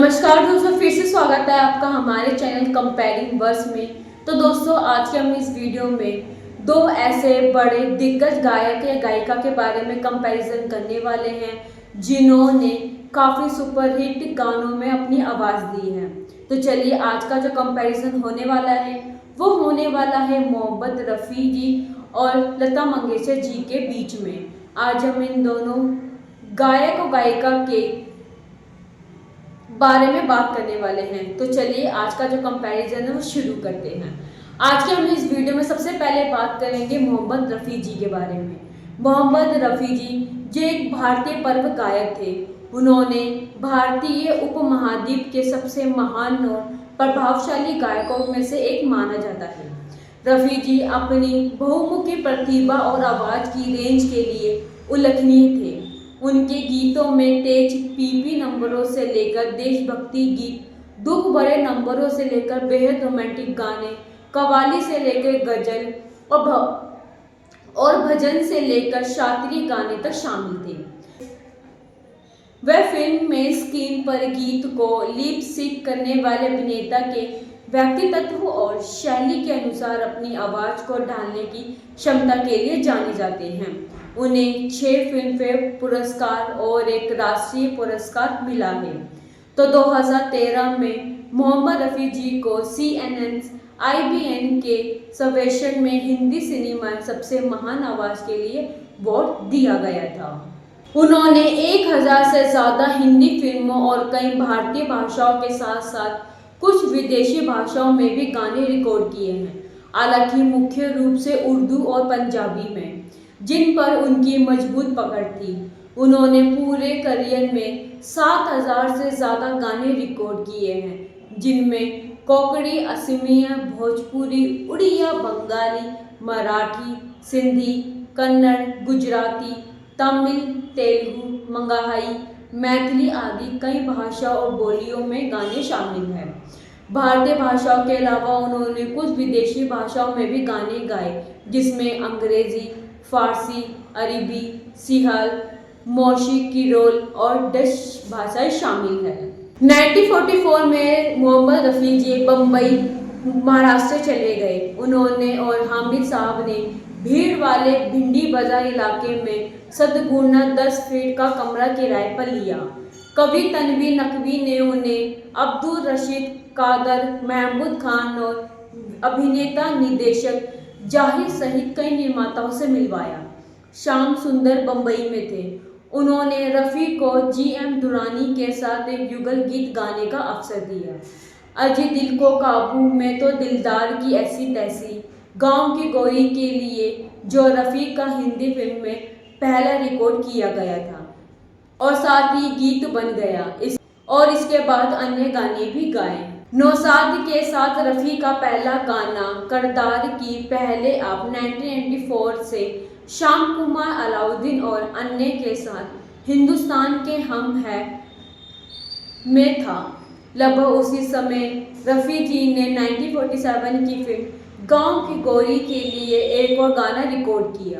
नमस्कार दोस्तों, फिर से स्वागत है आपका हमारे चैनल कंपेयरिंग वर्स में। तो दोस्तों, आज के हम इस वीडियो में दो ऐसे बड़े दिग्गज गायक या गायिका के बारे में कंपैरिजन करने वाले हैं जिन्होंने काफ़ी सुपरहिट गानों में अपनी आवाज़ दी है। तो चलिए, आज का जो कंपैरिजन होने वाला है वो होने वाला है मोहम्मद रफ़ी जी और लता मंगेशकर जी के बीच में। आज हम इन दोनों गायक और गायिका के बारे में बात करने वाले हैं। तो चलिए, आज का जो कंपैरिजन है वो शुरू करते हैं। आज के हम इस वीडियो में सबसे पहले बात करेंगे मोहम्मद रफ़ी जी के बारे में। मोहम्मद रफ़ी जी जो एक भारतीय पर्व गायक थे, उन्होंने भारतीय उपमहाद्वीप के सबसे महान और प्रभावशाली गायकों में से एक माना जाता है। रफ़ी जी अपनी बहुमुखी प्रतिभा और आवाज़ की रेंज के लिए उल्लेखनीय थे। उनके गीतों में तेज पीपी नंबरों से लेकर देशभक्ति गीत, दुख भरे नंबरों से लेकर बेहद रोमांटिक गाने, कव्वाली से लेकर गजल और भजन से लेकर शास्त्रीय गाने तक शामिल थे। वह फिल्म में स्क्रीन पर गीत को लिप सिंक करने वाले अभिनेता के व्यक्तित्व और शैली के अनुसार अपनी आवाज़ को ढालने की क्षमता के लिए जाने जाते हैं। उन्हें 6 फिल्मफेयर पुरस्कार और 1 राष्ट्रीय पुरस्कार मिला है। तो 2013 में मोहम्मद रफ़ी जी को CNN IBN के सर्वेक्षण में हिंदी सिनेमा सबसे महान आवाज़ के लिए वोट दिया गया था। उन्होंने 1000 से ज़्यादा हिंदी फिल्मों और कई भारतीय भाषाओं के साथ साथ कुछ विदेशी भाषाओं में भी गाने रिकॉर्ड किए हैं, हालांकि मुख्य रूप से उर्दू और पंजाबी में, जिन पर उनकी मजबूत पकड़ थी। उन्होंने पूरे करियर में 7000 से ज़्यादा गाने रिकॉर्ड किए हैं, जिनमें कोंकणी, असमिया, भोजपुरी, उड़िया, बंगाली, मराठी, सिंधी, कन्नड़, गुजराती, तमिल, तेलुगु, मगही, मैथिली आदि कई भाषा और बोलियों में गाने शामिल हैं। भारतीय भाषाओं के अलावा उन्होंने कुछ विदेशी भाषाओं में भी गाने गाए, जिसमें अंग्रेजी, फारसी, अरबी, सिंहल, मोशी, किरोल और डच भाषाएं शामिल हैं। 1944 में मोहम्मद रफ़ी जी बम्बई, महाराष्ट्र चले गए। उन्होंने और हामिद साहब ने भीड़ वाले भिंडी बाजार इलाके में सदगुणा 10 फीट का कमरा किराए पर लिया। कवि तनवीर नकवी ने उन्हें अब्दुल रशीद, कादर, महमूद खान और अभिनेता निर्देशक जाहिर सहित कई निर्माताओं से मिलवाया। श्याम सुंदर बम्बई में थे। उन्होंने रफ़ी को GM दुरानी के साथ एक युगल गीत गाने का अवसर दिया। अजी दिल को काबू में तो दिलदार की ऐसी तैसी, गांव की गोरी के लिए, जो रफ़ी का हिंदी फिल्म में पहला रिकॉर्ड किया गया था और साथ ही गीत बन गया। इसके बाद अन्य गाने भी गाए। नौशाद के साथ रफ़ी का पहला गाना करदार की पहले आप 1994 से श्याम कुमार, अलाउद्दीन और अन्य के साथ हिंदुस्तान के हम हैं में था। लगभग उसी समय रफ़ी जी ने 1947 की फिल्म गांव की गोरी के लिए एक और गाना रिकॉर्ड किया,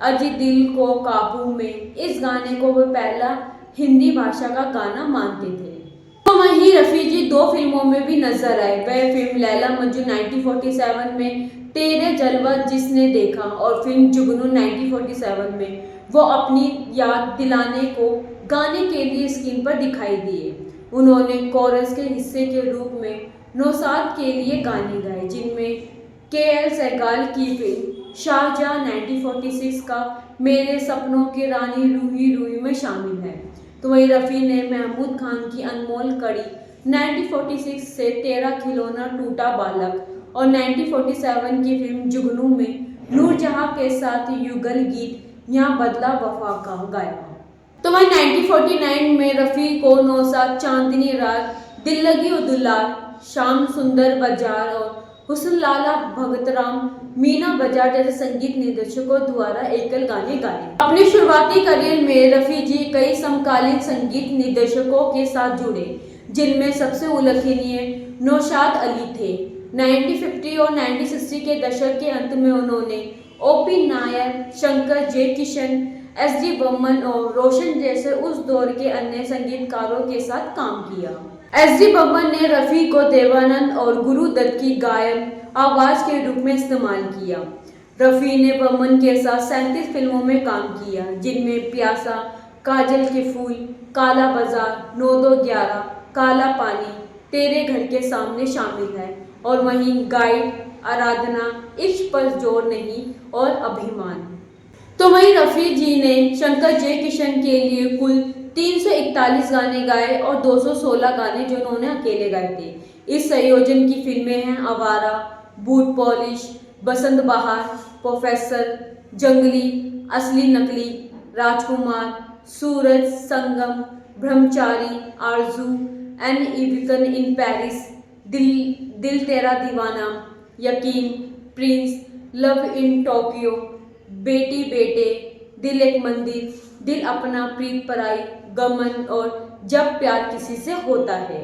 अजी दिल को काबू में। इस गाने को वो पहला हिंदी भाषा का गाना मानते थे। तो वहीं रफ़ी जी 2 फिल्मों में भी नजर आए। वह फिल्म लैला मजनू 1947 में, तेरे जलवा जिसने देखा, और फिल्म जुगनू 1947 में वो अपनी याद दिलाने को गाने के लिए स्क्रीन पर दिखाई दिए। उन्होंने कोरस के हिस्से के रूप में नौशाद के लिए गाने गाए, जिनमें KL सहगल की फिल्म शाहजहां 1946 का मेरे सपनों की रानी रूही रूही में शामिल है। तो वहीं रफ़ी ने महमूद खान की अनमोल कड़ी 1946 से तेरा खिलौना टूटा बालक और 1947 की फिल्म जुगनू में नूरजहां के साथ युगल गीत यहाँ बदला वफा का गाया। तो वहीं 1949 में रफ़ी को नौशाद, चांदनी रात, दिल लगी ओ दुलार, श्याम सुंदर बजाज और हुस्न लाला भगतराम, मीना बजाज जैसे संगीत निर्देशकों द्वारा एकल गाने गाए। अपने शुरुआती करियर में रफ़ी जी कई समकालीन संगीत निर्देशकों के साथ जुड़े, जिनमें सबसे उल्लेखनीय नौशाद अली थे। 1950 और 1960 के दशक के अंत में उन्होंने OP नायर, शंकर जयकिशन, SD बर्मन और रोशन जैसे उस दौर के अन्य संगीतकारों के साथ काम किया। एस.डी. बर्मन ने रफ़ी को देवानंद और गुरु दत्त की गायन आवाज के रूप में इस्तेमाल किया। रफ़ी ने बर्मन के साथ 37 फिल्मों में काम किया, जिनमें प्यासा, काजल के फूल, काला बाजार, 9-2-11, काला पानी, तेरे घर के सामने शामिल है और वहीं गाइड, आराधना, इश्क पर जोर नहीं और अभिमान। तो वहीं रफ़ी जी ने शंकर जयकिशन के लिए कुल 341 गाने गाए और 216 गाने जो उन्होंने अकेले गाए थे। इस संयोजन की फिल्में हैं आवारा, बूट पॉलिश, बसंत बहार, प्रोफेसर, जंगली, असली नकली, राजकुमार, सूरज, संगम, ब्रह्मचारी, आरजू, एन वीकेंड इन पेरिस, दिल तेरा दीवाना, यकीन, प्रिंस, लव इन टोक्यो, बेटी बेटे, दिल एक मंदिर, दिल अपना प्रीत पराई, गमन और जब प्यार किसी से होता है।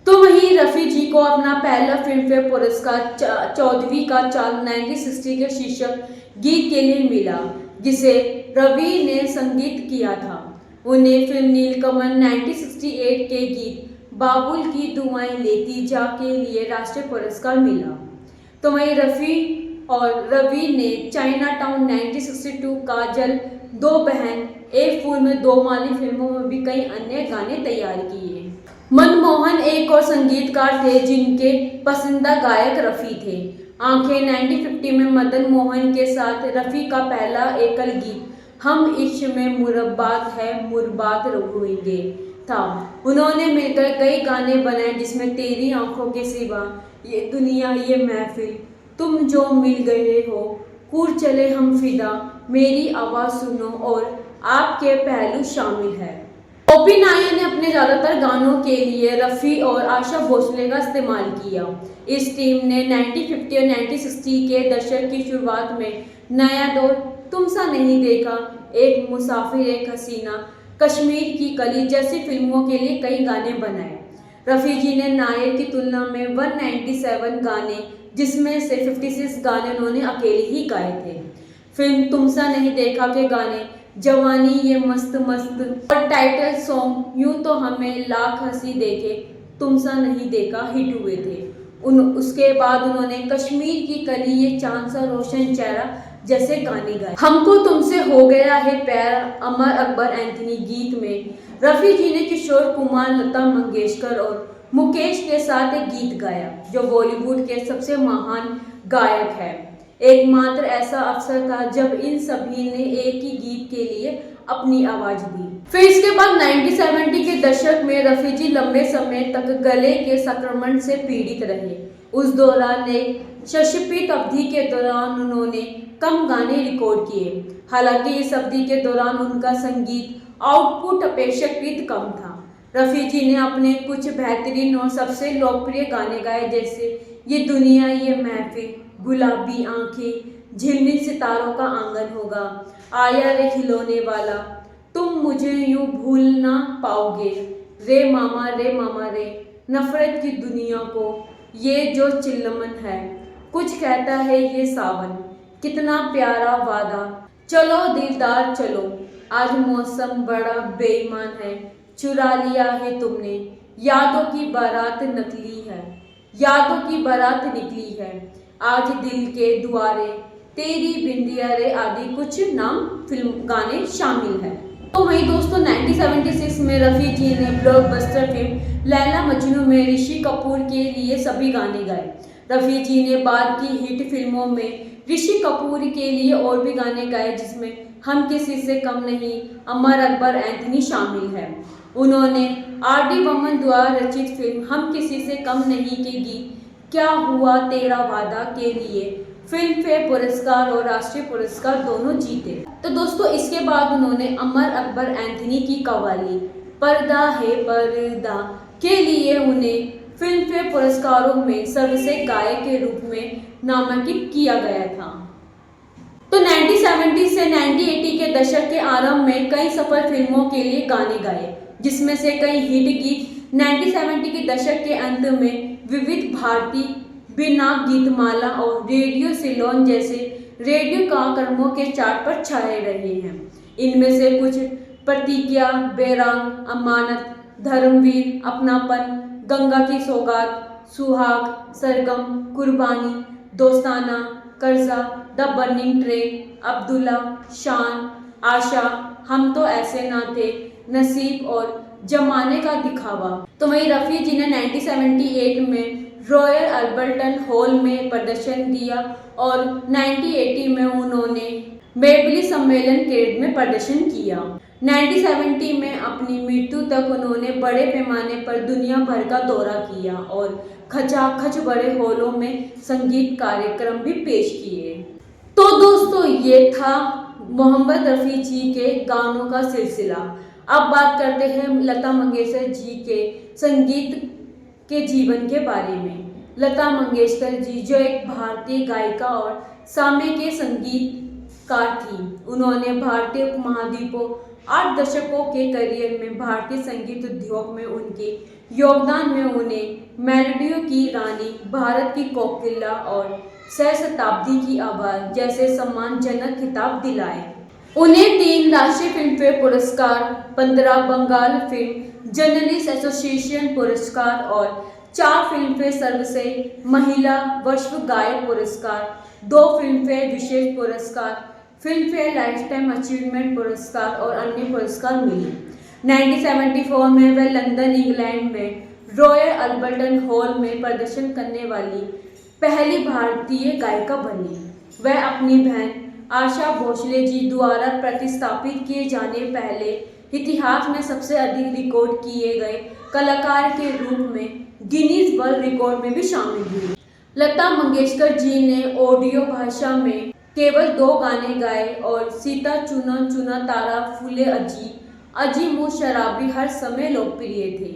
तो वहीं रफ़ी जी को अपना पहला फिल्म फेयर पुरस्कार 14वीं का चाल 1960 के शीर्षक गीत के लिए मिला, जिसे रवि ने संगीत किया था। उन्हें फिल्म नीलकमल 1968 के गीत बाबुल की दुआएं लेती जा के लिए राष्ट्रीय पुरस्कार मिला। तो वहीं रफ़ी और रवि ने चाइना टाउन 1962, काजल, दो बहन, एक फूल में दो माली फिल्मों में भी कई अन्य गाने तैयार किए। मनमोहन एक और संगीतकार थे जिनके पसंदीदा गायक रफ़ी थे। आंखें 1950 में मदन मोहन के साथ रफ़ी का पहला एकल गीत हम इश्क में मुरब्बात है मुरबात रोएंगे था। उन्होंने मिलकर कई गाने बनाए, जिसमें तेरी आंखों के सिवा, ये दुनिया ये महफिल, तुम जो मिल गए हो, कूद चले हम फिदा, मेरी आवाज़ सुनो और आपके पहलू शामिल है। ओ.पी. नायर ने अपने ज़्यादातर गानों के लिए रफ़ी और आशा भोसले का इस्तेमाल किया। इस टीम ने 1950 और 1960 के दशक की शुरुआत में नया दौर, तुम सा नहीं देखा, एक मुसाफिर एक हसीना, कश्मीर की कली जैसी फिल्मों के लिए कई गाने बनाए। रफ़ी जी ने नायर की तुलना में 197 गाने, जिसमें से 56 गाने उन्होंने अकेले ही गाए थे। फिल्म तुम सा नहीं देखा के गाने जवानी ये मस्त मस्त और टाइटल सॉन्ग यूं तो हमें लाख हंसी देखे, तुम सा नहीं देखा हिट हुए थे। उसके बाद उन्होंने कश्मीर की कली, ये चांद सा रोशन चेहरा जैसे गाने गाए। हमको तुमसे हो गया है प्यार, अमर अकबर एंथनी गीत में रफ़ी जी ने किशोर कुमार, लता मंगेशकर और मुकेश के साथ एक गीत गाया, जो बॉलीवुड के सबसे महान गायक है। एकमात्र ऐसा अवसर था जब इन सभी ने एक ही गीत के लिए अपनी आवाज दी। फिर इसके बाद 1970 के दशक में रफ़ी जी लंबे समय तक गले के संक्रमण से पीड़ित रहे। उस दौरान एक संक्षिप्त अवधि के दौरान उन्होंने कम गाने रिकॉर्ड किए। हालांकि इस अवधि के दौरान उनका संगीत आउटपुट अपेक्षाकृत कम था। रफ़ी जी ने अपने कुछ बेहतरीन और सबसे लोकप्रिय गाने गाए, जैसे ये दुनिया ये महफिल, गुलाबी आंखें, झिलमिल सितारों का आंगन होगा, आया रे खिलौने वाला, तुम मुझे यूं भूल ना पाओगे, रे मामा रे, नफरत की दुनिया को, ये जो चिल्लमन है, कुछ कहता है ये सावन, कितना प्यारा वादा, चलो दिलदार चलो, आज मौसम बड़ा बेईमान है, चुरा लिया है तुमने, यादों की बारात नकली है, यादों की बारात निकली है, आज दिल के द्वारे, तेरी बिंदिया रे आदि कुछ नाम फिल्म गाने शामिल हैं। तो वहीं दोस्तों 1976 में रफ़ी जी ने ब्लॉकबस्टर फिल्म लैला मजनू में ऋषि कपूर के लिए सभी गाने गाए। रफ़ी जी ने बाद की हिट फिल्मों में ऋषि कपूर के लिए और भी गाने गाए, जिसमें हम किसी से कम नहीं, अमर अकबर एंथनी शामिल है। उन्होंने आर.डी. बर्मन द्वारा रचित फिल्म हम किसी से कम नहीं के गीत क्या हुआ तेरा वादा के लिए फिल्म फेयर पुरस्कार और राष्ट्रीय पुरस्कार दोनों जीते। तो दोस्तों इसके बाद उन्होंने अमर अकबर एंथनी की कव्वाली पर्दा है पर्दा के लिए उन्हें फिल्म फेयर पुरस्कारों में सर्वश्रेष्ठ गायक के रूप में नामांकित किया गया था। तो 1970 से 1980 के दशक के आरंभ में कई सफल फिल्मों के लिए गाने गाए, जिसमें से कई हिट गीत 1970 के दशक के अंत में विविध भारती, बिना गीतमाला और रेडियो सिलोन जैसे रेडियो कार्यक्रमों के चार्ट पर छाए रहे हैं। इनमें से कुछ प्रतिज्ञा, बेरंग, अमानत, धर्मवीर, अपनापन, गंगा की सौगात, सुहाग, सरगम, कुर्बानी, दोस्ताना, कर्जा, द बर्निंग ट्रेन, अब्दुल्ला, शान, आशा, हम तो ऐसे ना थे, नसीब और जमाने का दिखावा। तो वहीं रफ़ी जी ने 1978 में रॉयल अल्बर्टन हॉल में प्रदर्शन दिया और 1980 में उन्होंने वेम्बली सम्मेलन केंद्र में प्रदर्शन किया। 1970 में अपनी मृत्यु तक उन्होंने बड़े पैमाने पर दुनिया भर का दौरा किया और खचाखच बड़े हॉलों में संगीत कार्यक्रम भी पेश किए। तो दोस्तों ये था मोहम्मद रफ़ी जी के गानों का सिलसिला। अब बात करते हैं लता मंगेशकर जी के संगीत के जीवन के बारे में। लता मंगेशकर जी जो एक भारतीय गायिका और सामयिक के संगीतकार थी। उन्होंने भारतीय उपमहाद्वीपों 8 दशकों के करियर में भारतीय संगीत उद्योग में उनके योगदान में उन्हें मेलोडियों की रानी, भारत की कोकिला और सहस्त्राब्दी की आवाज जैसे सम्मानजनक खिताब दिलाए। उन्हें 3 राष्ट्रीय फिल्मफेयर पुरस्कार, 15 बंगाल फिल्म जर्नलिस्ट एसोसिएशन पुरस्कार और 4 फिल्मफेयर सर्वश्रेष्ठ महिला वर्ष गायक पुरस्कार, 2 फिल्मफेयर विशेष पुरस्कार, फिल्मफेयर लाइफटाइम अचीवमेंट पुरस्कार और अन्य पुरस्कार मिले। 1974 में वह लंदन, इंग्लैंड में रॉयल अल्बर्टन हॉल में प्रदर्शन करने वाली पहली भारतीय गायिका बनी। वह अपनी बहन आशा भोसले जी द्वारा प्रतिस्थापित किए जाने पहले इतिहास में सबसे अधिक रिकॉर्ड किए गए कलाकार के रूप में गिनीज वर्ल्ड रिकॉर्ड में भी शामिल हुई। लता मंगेशकर जी ने ऑडियो भाषा में केवल 2 गाने गाए और सीता चुना चुना तारा फूले अजी, अजी मुँह शराबी हर समय लोकप्रिय थे।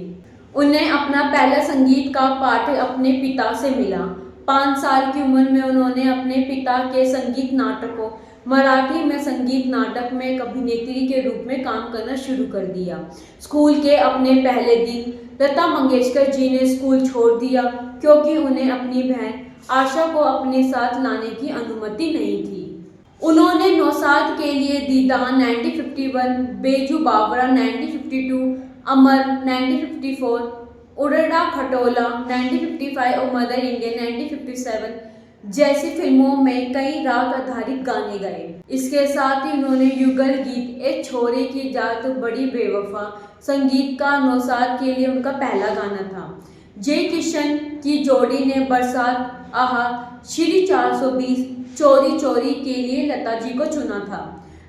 उन्हें अपना पहला संगीत का पाठ अपने पिता से मिला। 5 साल की उम्र में उन्होंने अपने पिता के संगीत नाटकों मराठी में संगीत नाटक में एक अभिनेत्री के रूप में काम करना शुरू कर दिया। स्कूल के अपने पहले दिन लता मंगेशकर जी ने स्कूल छोड़ दिया क्योंकि उन्हें अपनी बहन आशा को अपने साथ लाने की अनुमति नहीं थी। उन्होंने नौशाद के लिए दीदान 1951, बेजू बावरा 1952, अमर 1954, उड़ड़ा खटोला 1955 और मदर इंडिया 1957 जैसी फिल्मों में कई राग आधारित गाने गाए। इसके साथ ही उन्होंने युगल गीत एक छोरे की जात बड़ी बेवफा संगीतकार नौशाद के लिए उनका पहला गाना था। जय किशन की जोड़ी ने बरसात, आहा, श्री 420, चोरी चोरी के लिए लता जी को चुना था।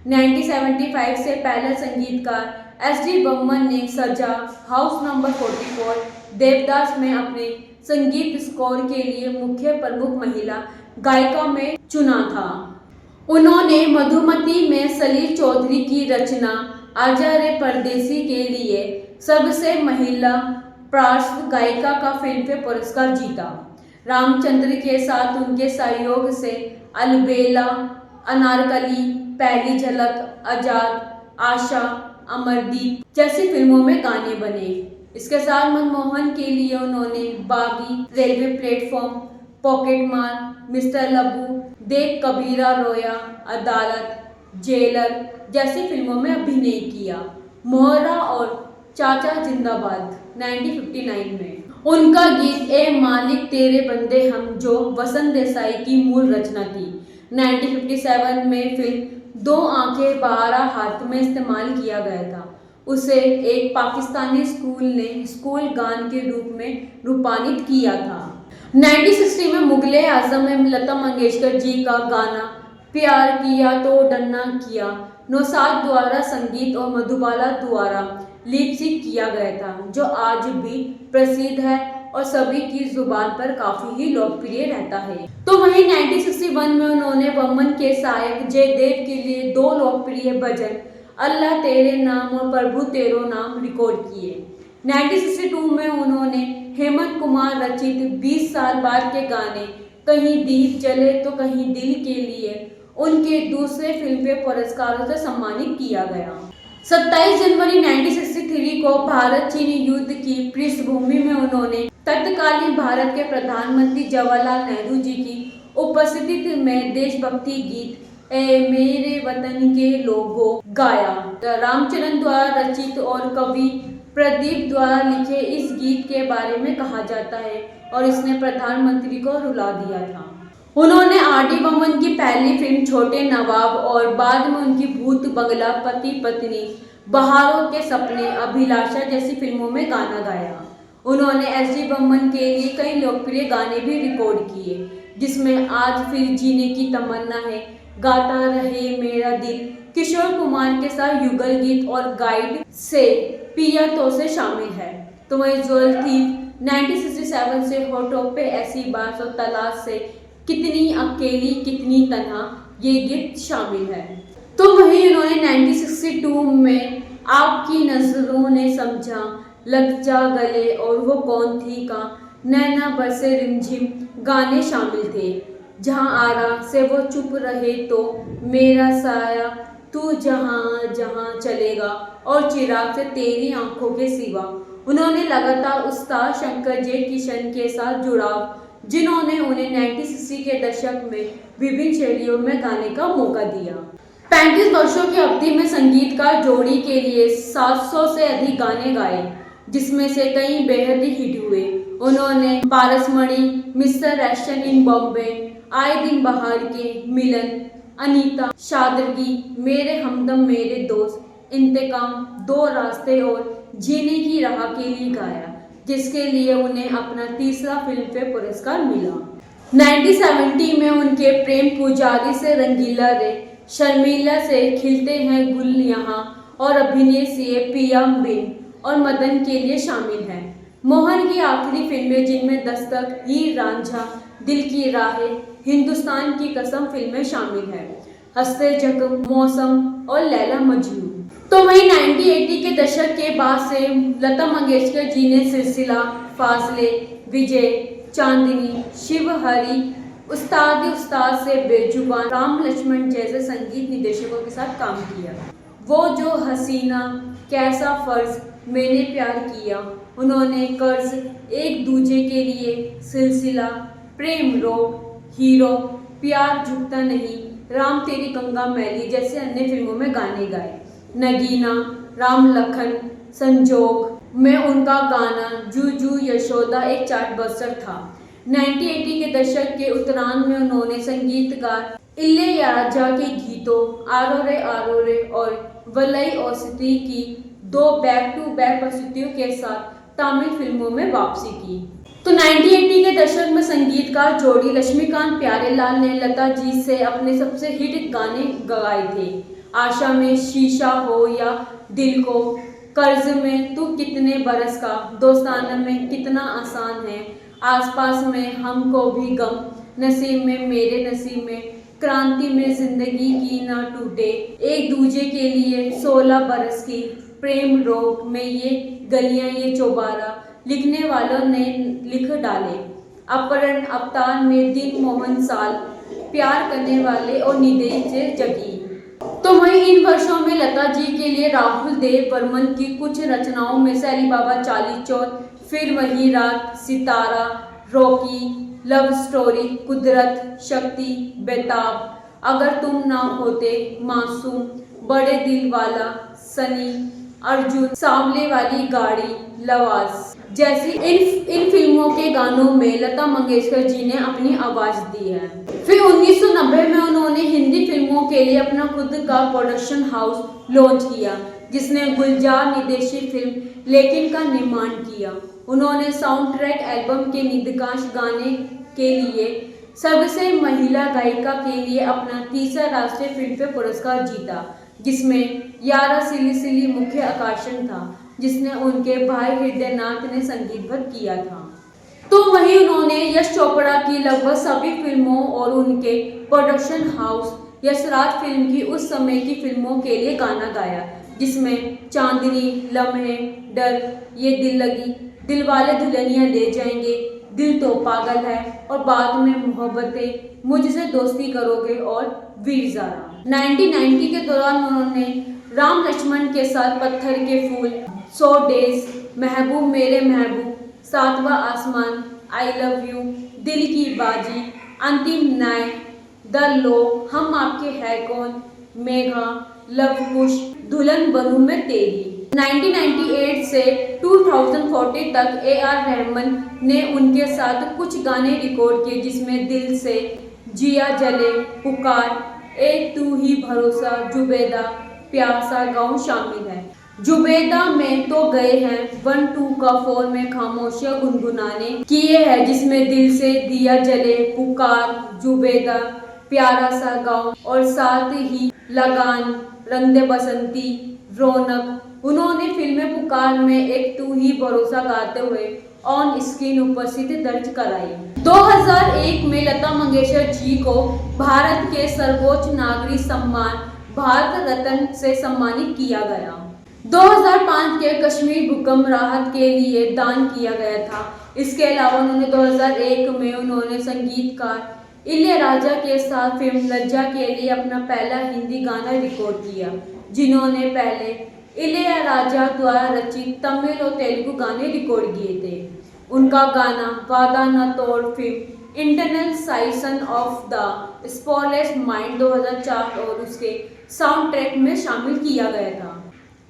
1975 से पहला संगीतकार एस.डी. बर्मन ने सजा, हाउस नंबर 44, देवदास में अपने संगीत स्कोर के लिए मुख्य प्रमुख महिला गायिका में चुना था। उन्होंने मधुमती में सलील चौधरी की रचना आजा रे परदेसी के लिए सबसे महिला पार्श्व गायिका का फिल्मफेयर पुरस्कार जीता। रामचंद्र के साथ उनके सहयोग से अलबेला, अनारकली, पहली झलक, आजाद, आशा, अमरदीप जैसी फिल्मों में गाने बने। इसके साथ मनमोहन के लिए उन्होंने बागी, रेलवे प्लेटफॉर्म, पॉकेट मार, मिस्टर लबू, देख कबीरा रोया, अदालत, जेलर जैसी फिल्मों में अभिनय किया। मोहरा और चाचा जिंदाबाद 1959 में उनका गीत ए मालिक तेरे बंदे हम जो वसंत देसाई की मूल रचना थी। 1957 में फिल्म 2 आंखें 12 हाथ में इस्तेमाल किया गया था। उसे एक पाकिस्तानी स्कूल ने स्कूल गान के रूप में रूपांतरित किया था। 1960 में मुगले आजम में लता मंगेशकर जी का गाना प्यार किया तो डरना किया नौशाद द्वारा संगीत और मधुबाला द्वारा लिपसिंक किया गया था, जो आज भी प्रसिद्ध है और सभी की जुबान पर काफी ही लोकप्रिय रहता है। तो वहीं 1961 में उन्होंने बर्मन के सहायक जयदेव के लिए 2 लोकप्रिय भजन अल्लाह तेरे नाम और प्रभु तेरो नाम रिकॉर्ड किए। 1962 में उन्होंने हेमंत कुमार रचित 20 साल बाद के गाने कहीं दीप जले तो कहीं दिल के लिए उनके दूसरे फिल्मफेयर पुरस्कारों से सम्मानित किया गया। 27 जनवरी 1963 को भारत चीन युद्ध की पृष्ठभूमि में उन्होंने तत्कालीन भारत के प्रधानमंत्री जवाहरलाल नेहरू जी की उपस्थिति में देशभक्ति गीत ए मेरे वतन के लोगों गाया। रामचरण द्वारा रचित और कवि प्रदीप द्वारा लिखे इस गीत के बारे में कहा जाता है और इसने प्रधानमंत्री को रुला दिया था। उन्होंने आर डी बर्मन की पहली फिल्म छोटे नवाब और बाद में उनकी भूत बंगला, पति पत्नी, बहारों के सपने, अभिलाषा जैसी फिल्मों में गाना गाया। उन्होंने एस डी बर्मन के लिए कई लोकप्रिय गाने भी रिकॉर्ड किए, जिसमें आज फिर जीने की तमन्ना है, गाता रहे मेरा दिल, किशोर कुमार के साथ युगल गीत और गाइड से पिया तो से शामिल है। तो वही ज्वेल थीफ 1967 से होठों पे ऐसी बात और तलाश से कितनी अकेली कितनी तन्हा, ये गीत शामिल है। तो वही उन्होंने 1962 में आपकी नजरों ने समझा, लग जा गले और वो कौन थी का, नैना बरसे रिमझिम गाने शामिल थे। जहां आरा से वो चुप रहे तो, मेरा साया तू जहां जहां चलेगा और चिराग से तेरी आंखों के सिवा। उन्होंने लगातार उस्ताद शंकर जय किशन के साथ जुड़ाव, जिन्होंने उन्हें 1960 के दशक में विभिन्न शैलियों में गाने का मौका दिया। 35 वर्षों की अवधि में संगीतकार जोड़ी के लिए 700 से अधिक गाने गाए, जिसमें से कई बेहद ही हिट हुए। उन्होंने पारसमणि, मिस्टर एक्शन इन बॉम्बे, आए दिन बहार के, मिलन, अनीता, शादरगी, मेरे हमदम मेरे दोस्त, इंतकाम, दो रास्ते और जीने की राह के लिए गाया, जिसके लिए उन्हें अपना तीसरा फिल्मफेयर पुरस्कार मिला। 1970 में उनके प्रेम पुजारी से रंगीला रे, शर्मिला से खिलते हैं गुल यहाँ और अभिनय से पिया बिन और मदन के लिए शामिल हैं। मोहन की आखिरी फिल्में, जिनमें दस्तक, हीर रांझा, दिल की राहें, हिंदुस्तान की कसम फिल्में शामिल हैं, हंसते जख्म, मौसम और लैला मजनू। तो वहीं 1980 के दशक के बाद से लता मंगेशकर जी ने सिलसिला, फासले, विजय, चांदनी, शिव हरी, उस्ताद से बेजुबान, राम लक्ष्मण जैसे संगीत निर्देशकों के साथ काम किया। वो जो हसीना, कैसा फर्ज, मैंने प्यार किया, उन्होंने कर्ज, एक दूजे के लिए, सिलसिला, प्रेम रोग, हीरो, प्यार झुकता नहीं, राम तेरी गंगा मैली जैसे अन्य फिल्मों में गाने गाए। नगीना, राम लखन, संजोग में उनका गाना जू यशोदा एक चार्ट बस्टर था। 1980 के दशक के उत्तरार्ध में उन्होंने संगीतकार इलैयाराजा के गीतों आरोरे और वलई औसिती की 2 बैक टू बैक प्रस्तुतियों के साथ तमिल फिल्मों में वापसी की। तो 1980 के दशक में संगीतकार जोड़ी लक्ष्मीकांत प्यारेलाल ने लता जी से अपने सबसे हिट गाने गाए थे। आशा में शीशा हो या दिल को, कर्ज में तू कितने बरस का, दोस्ताना में कितना आसान है, आसपास में हमको भी गम, नसीब में मेरे नसीब में, क्रांति में जिंदगी की ना टूटे, एक दूजे के लिए 16 बरस की, प्रेम रोग में ये गलियां ये चौबारा, लिखने वालों ने लिख डाले, अपहरण अवतार में दिन मोहन साल, प्यार करने वाले और निदेश से जगी। तो वहीं इन वर्षों में लता जी के लिए राहुल देव बर्मन की कुछ रचनाओं में से अली बाबा चालीस चौथ, फिर वही रात, सितारा, रॉकी, लव स्टोरी, कुदरत, शक्ति, बेताब, अगर तुम ना होते, मासूम, बड़े दिल वाला, सनी, अर्जुन, सांवले वाली गाड़ी, लवास जैसी इन फिल्मों के गानों में लता मंगेशकर जी ने अपनी आवाज दी है। फिर 1990 में उन्होंने हिंदी फिल्मों के लिए अपना खुद का प्रोडक्शन हाउस लॉन्च किया, जिसने गुलजार निर्देशित फिल्म लेकिन का निर्माण किया। उन्होंने साउंड ट्रैक एल्बम के निर्देश गाने के लिए सबसे महिला गायिका के लिए अपना तीसरा राष्ट्रीय फिल्मफेयर पुरस्कार जीता, जिसमें यारा सिली सिली मुख्य आकर्षण था, जिसने उनके भाई हृदयनाथ ने संगीतबद्ध किया था। तो वहीं उन्होंने यश चोपड़ा की लगभग सभी फिल्मों और उनके प्रोडक्शन हाउस यशराज फिल्म की उस समय की फिल्मों के लिए गाना गाया, जिसमें चांदनी, लम्हे, डर, ये दिल लगी, दिलवाले दुल्हनिया ले जाएंगे, दिल तो पागल है और बाद में मोहब्बतें, मुझसे दोस्ती करोगे और वीर ज़ारा। 1990 के दौरान उन्होंने राम लक्ष्मण के साथ पत्थर के फूल, 100 डेज, महबूब मेरे महबूब, सातवां आसमान, आई लव यू, दिल की बाजी, अंतिम न्याय, द लो, हम आपके है कौन, मेघा, लव कुश, दुल्हन बनूं मैं तेरी। 1998 से 2040 तक AR रहमान ने उनके साथ कुछ गाने रिकॉर्ड किए, जिसमें दिल से, जिया जले, पुकार, ए तू ही भरोसा, जुबेदा, प्यासा गाँव शामिल है। जुबेदा में तो गए हैं 1 2 का 4 में खामोशियां गुनगुनाने किए हैं, जिसमें दिल से, दिया जले, पुकार, जुबेदा, प्यारा सा गाँव और साथ ही लगान, रंग दे बसंती, रौनक। उन्होंने फिल्म पुकार में एक तू ही भरोसा गाते हुए ऑन स्क्रीन उपस्थिति दर्ज कराई। 2001 में लता मंगेशकर जी को भारत के सर्वोच्च नागरिक सम्मान भारत रत्न से सम्मानित किया गया। 2005 के कश्मीर भूकंप राहत के लिए दान किया गया था। इसके अलावा उन्होंने 2001 में उन्होंने संगीतकार इलैयाराजा के साथ फिल्म लज्जा के लिए अपना पहला हिंदी गाना रिकॉर्ड किया, जिन्होंने पहले इलैयाराजा द्वारा रचित तमिल और तेलुगु गाने रिकॉर्ड किए थे। उनका गाना वादा न तोड़ film international of the spotless mind 2004 और उसके साउंड ट्रैक में शामिल किया गया था।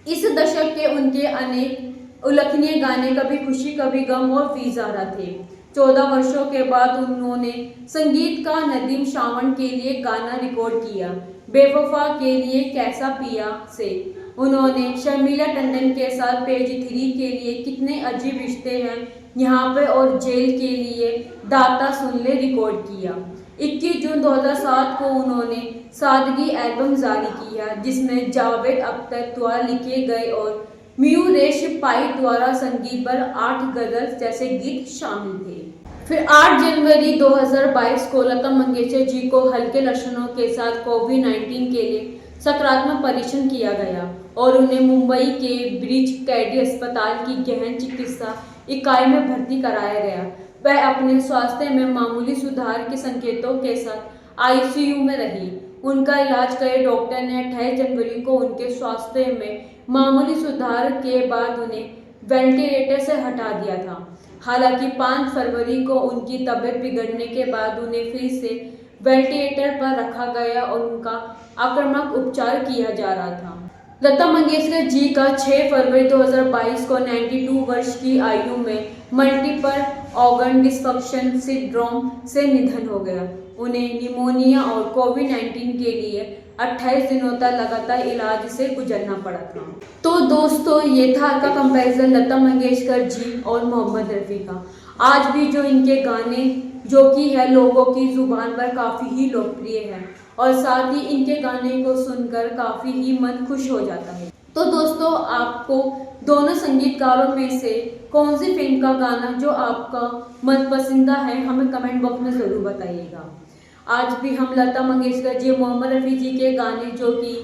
इस दशक के उनके अनेक उल्लेखनीय गाने कभी खुशी कभी गम और फिजारा थे। 14 वर्षों के बाद उन्होंने संगीतकार नदीम शावन के लिए गाना रिकॉर्ड किया। बेवफा के लिए कैसा पिया से उन्होंने शर्मिला टंडन के साथ पेज 3 के लिए कितने अजीब रिश्ते हैं यहाँ पे और जेल के लिए दाता सुन ले रिकॉर्ड किया। 21 जून 2007 को उन्होंने सादगी एल्बम जारी किया, जिसमें जावेद अख्तर द्वारा लिखे गए और मयूरेश पाई द्वारा संगीत पर 8 गजल जैसे गीत शामिल थे। फिर 8 जनवरी 2022 को लता मंगेशकर जी को हल्के लक्षणों के साथ कोविड-19 के लिए सकारात्मक परीक्षण किया गया और उन्हें मुंबई के ब्रीच कैडी अस्पताल की गहन चिकित्सा इकाई में भर्ती कराया गया। वह अपने स्वास्थ्य में मामूली सुधार के संकेतों के साथ ICU में रही। उनका इलाज करे डॉक्टर ने 28 जनवरी को उनके स्वास्थ्य में मामूली सुधार के बाद उन्हें वेंटिलेटर से हटा दिया था। हालांकि 5 फरवरी को उनकी तबीयत बिगड़ने के बाद उन्हें फिर से वेंटिलेटर पर रखा गया और उनका आक्रामक उपचार किया जा रहा था। लता मंगेशकर जी का 6 फरवरी 2022 को 92 वर्ष की आयु में मल्टीपल ऑर्गन डिसफंक्शन सिंड्रोम से निधन हो गया। उन्हें निमोनिया और कोविड-19 के लिए 28 दिनों तक लगातार इलाज से गुजरना पड़ा था। तो दोस्तों, ये था का कंपैरिजन लता मंगेशकर जी और मोहम्मद रफ़ी का। आज भी जो इनके गाने जो कि है लोगों की जुबान पर काफ़ी ही लोकप्रिय है और साथ ही इनके गाने को सुनकर काफ़ी ही मन खुश हो जाता है। तो दोस्तों, आपको दोनों संगीतकारों में से कौन सी फिल्म का गाना जो आपका मनपसंदीदा है, हमें कमेंट बॉक्स में ज़रूर बताइएगा। आज भी हम लता मंगेशकर जी, मोहम्मद रफ़ी जी के गाने जो कि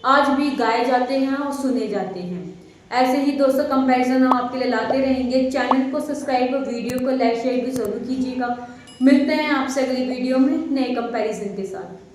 आज भी गाए जाते हैं और सुने जाते हैं। ऐसे ही दोस्तों कंपैरिजन हम आपके लिए लाते रहेंगे। चैनल को सब्सक्राइब और वीडियो को लाइक शेयर भी ज़रूर कीजिएगा। मिलते हैं आपसे अगली वीडियो में नए कंपैरिजन के साथ।